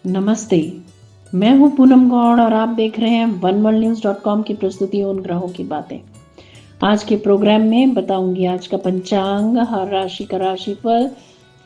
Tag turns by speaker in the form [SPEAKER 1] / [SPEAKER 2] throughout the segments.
[SPEAKER 1] नमस्ते। मैं हूं पूनम गौड़ और आप देख रहे हैं oneworldnews.com की प्रस्तुति उन ग्रहों की बातें। आज के प्रोग्राम में बताऊंगी आज का पंचांग, हर राशि का राशिफल,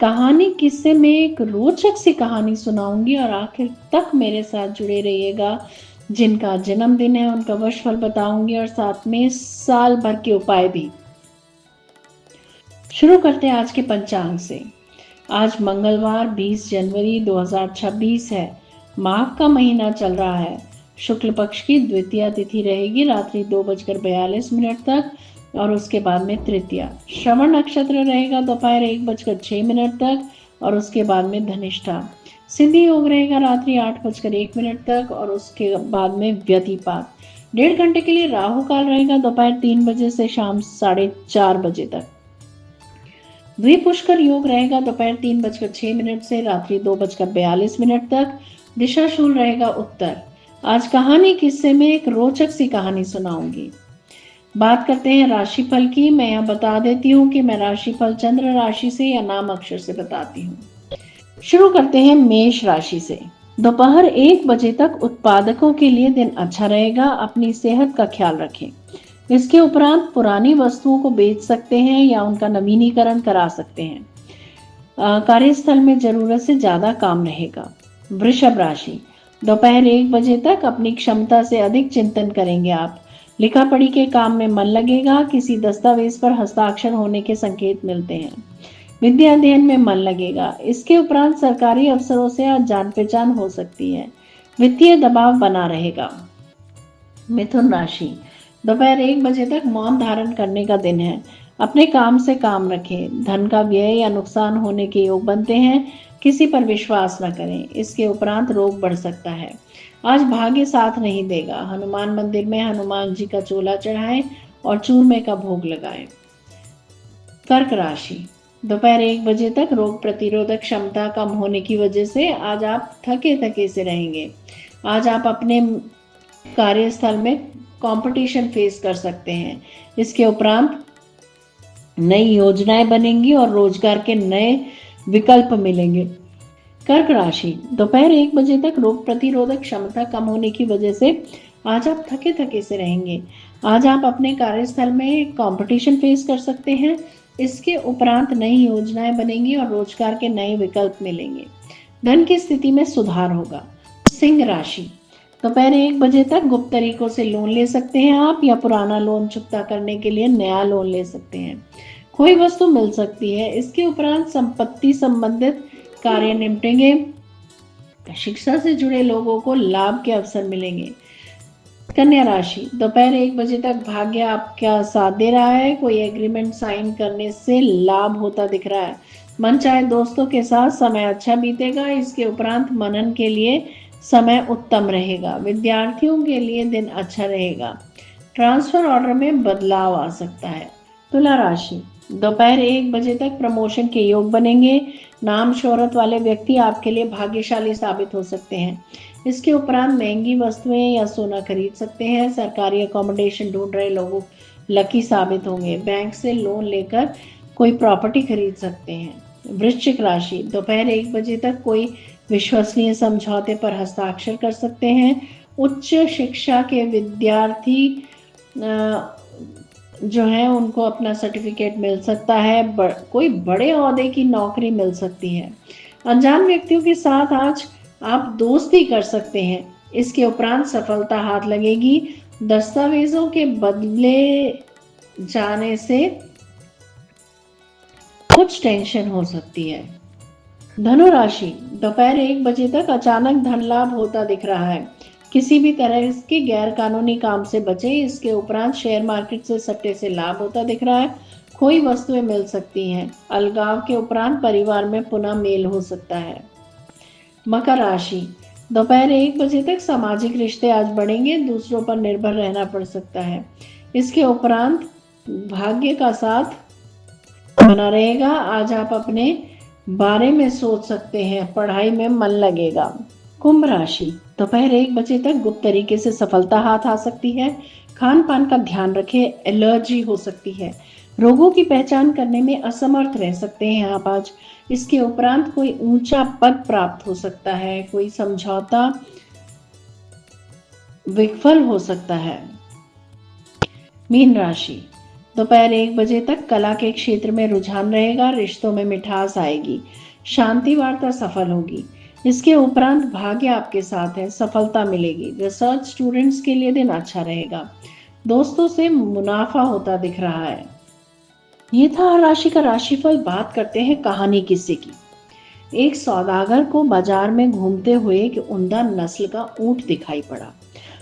[SPEAKER 1] कहानी, किस्से में एक रोचक सी कहानी सुनाऊंगी और आखिर तक मेरे साथ जुड़े रहिएगा। जिनका जन्मदिन है उनका वर्षफल बताऊंगी और साथ में साल भर के उपाय भी। शुरू करते हैं आज के पंचांग से। आज मंगलवार 20 जनवरी 2026 है। माघ का महीना चल रहा है। शुक्ल पक्ष की द्वितीया तिथि रहेगी रात्रि 2:42 तक और उसके बाद में तृतीया। श्रवण नक्षत्र रहेगा दोपहर 1:06 तक और उसके बाद में धनिष्ठा। सिद्धि योग रहेगा रात्रि 8:01 तक और उसके बाद में व्यतिपात। 1.5 घंटे के लिए राहु काल रहेगा दोपहर 3 बजे से शाम 4:30 बजे तक। द्विपुष्कर योग रहेगा दोपहर 3:06 से रात्रि 2:42 तक। दिशा शूल रहेगा उत्तर। आज कहानी किस्से में एक रोचक सी कहानी सुनाऊंगी। बात करते हैं राशिफल की। मैं यहाँ बता देती हूँ कि मैं राशिफल चंद्र राशि से या नाम अक्षर से बताती हूँ। शुरू करते हैं मेष राशि से। दोपहर 1 बजे तक उत्पादकों के लिए दिन अच्छा रहेगा। अपनी सेहत का ख्याल रखें। इसके उपरांत पुरानी वस्तुओं को बेच सकते हैं या उनका नवीनीकरण करा सकते हैं। कार्यस्थल में जरूरत से ज्यादा काम रहेगा। वृषभ राशि। दोपहर 1 बजे तक अपनी क्षमता से अधिक चिंतन करेंगे आप। लिखा पढ़ी के काम में मन लगेगा। किसी दस्तावेज पर हस्ताक्षर होने के संकेत मिलते हैं। विद्या अध्ययन में मन लगेगा। इसके उपरांत सरकारी अफसरों से आज जान पहचान हो सकती है। वित्तीय दबाव बना रहेगा। मिथुन राशि। दोपहर 1 बजे तक मौन धारण करने का दिन है। अपने काम से काम रखें। धन का व्यय या नुकसान होने के योग बनते हैं। किसी पर विश्वास न करें। इसके उपरांत रोग बढ़ सकता है। आज भाग्य साथ नहीं देगा। हनुमान मंदिर में हनुमान जी का चोला चढ़ाएं और चूरमे का भोग लगाएं। कर्क राशि। दोपहर 1 बजे तक रोग प्रतिरोधक क्षमता कम होने की वजह से आज आप थके थके से रहेंगे। आज आप अपने कार्यस्थल में कंपटीशन फेस कर सकते हैं। इसके उपरांत नई योजनाएं बनेंगी और रोजगार के नए विकल्प मिलेंगे। कर्क राशि। दोपहर 1 बजे तक रोग प्रतिरोधक क्षमता कम होने की वजह से आज आप थके थके से रहेंगे। आज आप अपने कार्यस्थल में कंपटीशन फेस कर सकते हैं। इसके उपरांत नई योजनाएं बनेंगी और रोजगार के नए विकल्प मिलेंगे। धन की स्थिति में सुधार होगा। सिंह राशि। दोपहर 1 बजे तक गुप्त तरीकों से लोन ले सकते हैं आप या पुराना लोन चुकता करने के लिए नया लोन ले सकते हैं। कोई वस्तु मिल सकती है। इसके उपरांत संपत्ति संबंधित कार्य निपटेंगे। शिक्षा से जुड़े लोगों को लाभ के अवसर मिलेंगे। कन्या राशि। दोपहर 1 बजे तक भाग्य आपका साथ दे रहा है। कोई एग्रीमेंट साइन करने से लाभ होता दिख रहा है। मन चाहे दोस्तों के साथ समय अच्छा बीतेगा। इसके उपरांत मनन के लिए समय उत्तम रहेगा। विद्यार्थियों के लिए दिन अच्छा रहेगा। ट्रांसफर ऑर्डर में बदलाव आ सकता है। तुला राशि। दोपहर 1 बजे तक प्रमोशन के योग बनेंगे। नाम शोहरत वाले व्यक्ति आपके लिए भाग्यशाली साबित हो सकते हैं। इसके उपरांत महंगी वस्तुएं या सोना खरीद सकते हैं। सरकारी अकोमोडेशन ढूंढ रहे लोगों लकी साबित होंगे। बैंक से लोन लेकर कोई प्रॉपर्टी खरीद सकते हैं। वृश्चिक राशि। दोपहर 1 बजे तक कोई विश्वसनीय समझौते पर हस्ताक्षर कर सकते हैं। उच्च शिक्षा के विद्यार्थी जो है उनको अपना सर्टिफिकेट मिल सकता है। कोई बड़े ओहदे की नौकरी मिल सकती है। अनजान व्यक्तियों के साथ आज आप दोस्ती कर सकते हैं। इसके उपरांत सफलता हाथ लगेगी। दस्तावेजों के बदले जाने से कुछ टेंशन हो सकती है। धनु राशि। दोपहर 1 बजे तक अचानक धन लाभ होता दिख रहा है। किसी भी तरह के गैर कानूनी काम से बचें। इसके उपरांत शेयर मार्केट से सट्टे से लाभ होता दिख रहा है। कोई वस्तुएं मिल सकती हैं। अलगाव के उपरांत परिवार में पुनः मेल हो सकता है। मकर राशि। दोपहर 1 बजे तक सामाजिक रिश्ते आज बढ़ेंगे। दूसरों पर निर्भर रहना पड़ सकता है। इसके उपरांत भाग्य का साथ बना रहेगा। आज आप अपने बारे में सोच सकते हैं। पढ़ाई में मन लगेगा। कुंभ राशि। दोपहर 1 बजे तक गुप्त तरीके से सफलता हाथ आ सकती है। खान पान का ध्यान रखें। एलर्जी हो सकती है। रोगों की पहचान करने में असमर्थ रह सकते हैं आप आज। इसके उपरांत कोई ऊंचा पद प्राप्त हो सकता है, कोई समझौता विफल हो सकता है। मीन राशि, दोपहर 1 बजे तक कला के क्षेत्र में रुझान रहेगा, रिश्तों में मिठास आएगी, शांति वार्ता सफल होगी। इसके उपरांत भाग्य आपके साथ है, सफलता मिलेगी। रिसर्च स्टूडेंट्स के लिए दिन अच्छा रहेगा, दोस्तों से मुनाफा होता दिख रहा है। ये था हर राशि का राशिफल। बात करते हैं कहानी किस्से की। एक सौदागर को बाजार में घूमते हुए एक उम्दा नस्ल का ऊंट दिखाई पड़ा।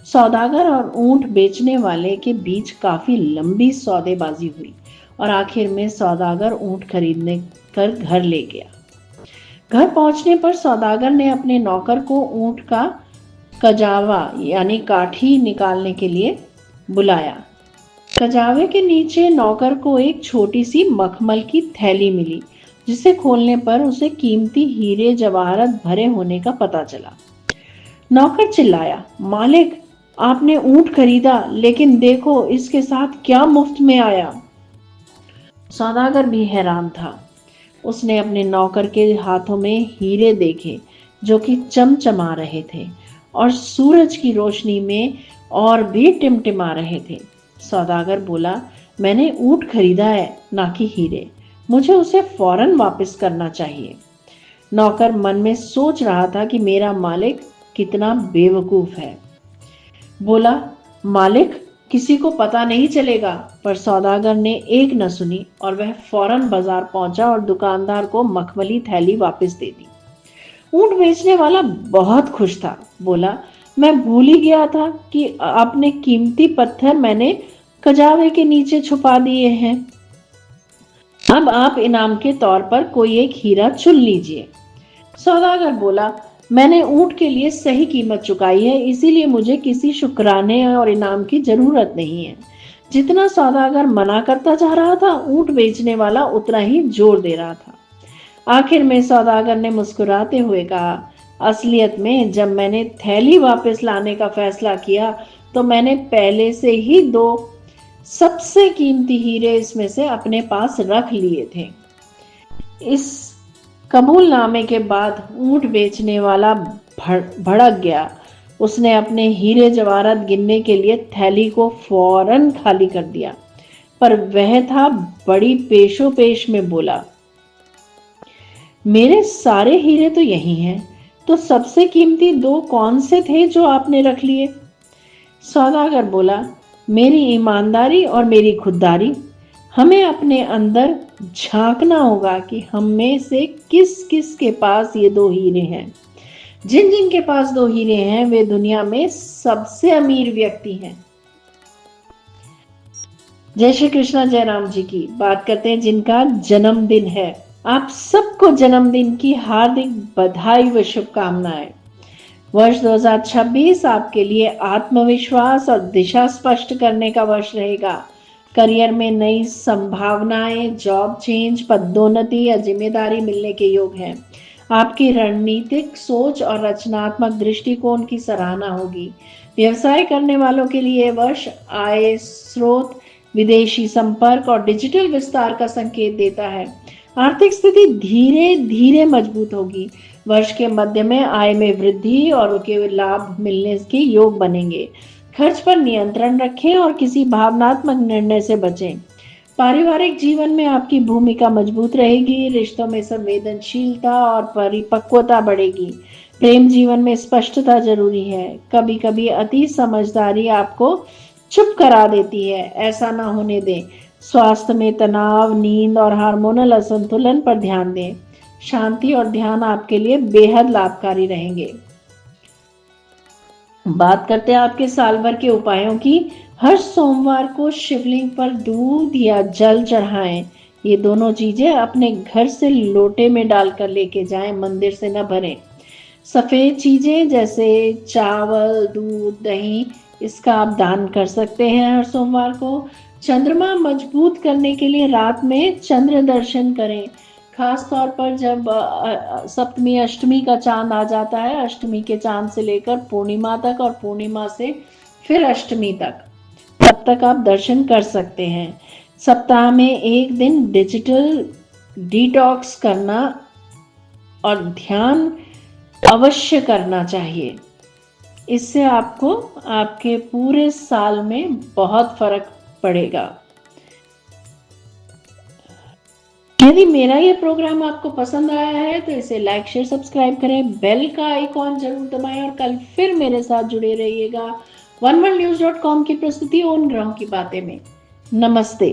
[SPEAKER 1] सौदागर और ऊंट बेचने वाले के बीच काफी लंबी सौदेबाजी हुई और आखिर में सौदागर ऊंट खरीदने कर घर ले गया। घर पहुंचने पर सौदागर ने अपने नौकर को ऊंट का कजावा यानी काठी निकालने के लिए बुलाया। कजावे के नीचे नौकर को एक छोटी सी मखमल की थैली मिली, जिसे खोलने पर उसे कीमती हीरे जवाहरात भरे होने का पता चला। नौकर चिल्लाया, मालिक, आपने ऊंट खरीदा, लेकिन देखो इसके साथ क्या मुफ्त में आया। सौदागर भी हैरान था। उसने अपने नौकर के हाथों में हीरे देखे जो कि चमचमा रहे थे और सूरज की रोशनी में और भी टिमटिमा रहे थे। सौदागर बोला, मैंने ऊंट खरीदा है, ना कि हीरे। मुझे उसे फौरन वापस करना चाहिए। नौकर मन में सोच रहा था कि मेरा मालिक कितना बेवकूफ है। बोला, मालिक, किसी को पता नहीं चलेगा। पर सौदागर ने एक न सुनी और वह फौरन बाजार पहुंचा और दुकानदार को मखमली थैली वापस दे दी। ऊंट बेचने वाला बहुत खुश था। बोला, मैं भूल ही गया था कि अपने कीमती पत्थर मैंने कजावे के नीचे छुपा दिए हैं। अब आप इनाम के तौर पर कोई एक हीरा चुन लीजिए। सौदागर बोला, मैंने ऊंट के लिए सही कीमत चुकाई है, इसीलिए मुझे किसी शुक्राने और इनाम की जरूरत नहीं है। जितना सौदागर मना करता जा रहा था, ऊंट बेचने वाला उतना ही जोर दे रहा था। आखिर में सौदागर ने मुस्कुराते हुए कहा, असलियत में जब मैंने थैली वापस लाने का फैसला किया तो मैंने पहले से ही 2 सबसे कीमती हीरे इसमें से अपने पास रख लिए थे। इस कबूलनामे के बाद ऊंट बेचने वाला भड़क गया। उसने अपने हीरे जवाहरात गिनने के लिए थैली को फौरन खाली कर दिया, पर वह था बड़ी पेशोपेश में बोला, मेरे सारे हीरे तो यही हैं, तो सबसे कीमती 2 कौन से थे जो आपने रख लिए। सौदागर बोला, मेरी ईमानदारी और मेरी खुददारी। हमें अपने अंदर झांकना होगा कि हम में से किस किस के पास ये 2 हीरे हैं। जिन जिन के पास 2 हीरे हैं वे दुनिया में सबसे अमीर व्यक्ति हैं। जय श्री कृष्णा। जय राम जी की बात करते हैं जिनका जन्मदिन है। आप सबको जन्मदिन की हार्दिक बधाई व शुभकामनाएं। वर्ष 2026 आपके लिए आत्मविश्वास और दिशा स्पष्ट करने का वर्ष रहेगा। करियर में नई संभावनाएं, जॉब चेंज, पदोन्नति या जिम्मेदारी मिलने के योग हैं। आपकी रणनीतिक सोच और रचनात्मक दृष्टिकोण की सराहना होगी। व्यवसाय करने वालों के लिए वर्ष आय स्रोत, विदेशी संपर्क और डिजिटल विस्तार का संकेत देता है। आर्थिक स्थिति धीरे धीरे मजबूत होगी। वर्ष के मध्य में आय में वृद्धि और उसके लाभ मिलने के योग बनेंगे। खर्च पर नियंत्रण रखें और किसी भावनात्मक निर्णय से बचें। पारिवारिक जीवन में आपकी भूमिका मजबूत रहेगी। रिश्तों में संवेदनशीलता और परिपक्वता बढ़ेगी। प्रेम जीवन में स्पष्टता जरूरी है। कभी कभी अति समझदारी आपको चुप करा देती है, ऐसा ना होने दें। स्वास्थ्य में तनाव, नींद और हार्मोनल असंतुलन पर ध्यान दें। शांति और ध्यान आपके लिए बेहद लाभकारी रहेंगे। बात करते हैं आपके साल भर के उपायों की। हर सोमवार को शिवलिंग पर दूध या जल चढ़ाएं। ये दोनों चीजें अपने घर से लोटे में डालकर लेके जाएं, मंदिर से न भरें। सफेद चीजें जैसे चावल, दूध, दही, इसका आप दान कर सकते हैं हर सोमवार को। चंद्रमा मजबूत करने के लिए रात में चंद्र दर्शन करें, खास तौर पर जब सप्तमी अष्टमी का चांद आ जाता है। अष्टमी के चांद से लेकर पूर्णिमा तक और पूर्णिमा से फिर अष्टमी तक, तब तक आप दर्शन कर सकते हैं। सप्ताह में एक दिन डिजिटल डिटॉक्स करना और ध्यान अवश्य करना चाहिए। इससे आपको आपके पूरे साल में बहुत फर्क पड़ेगा। यदि मेरा ये प्रोग्राम आपको पसंद आया है तो इसे लाइक शेयर सब्सक्राइब करें, बेल का आइकॉन जरूर दबाएं और कल फिर मेरे साथ जुड़े रहिएगा oneworldnews.com की प्रस्तुति उन ग्रहों की बातें में। नमस्ते।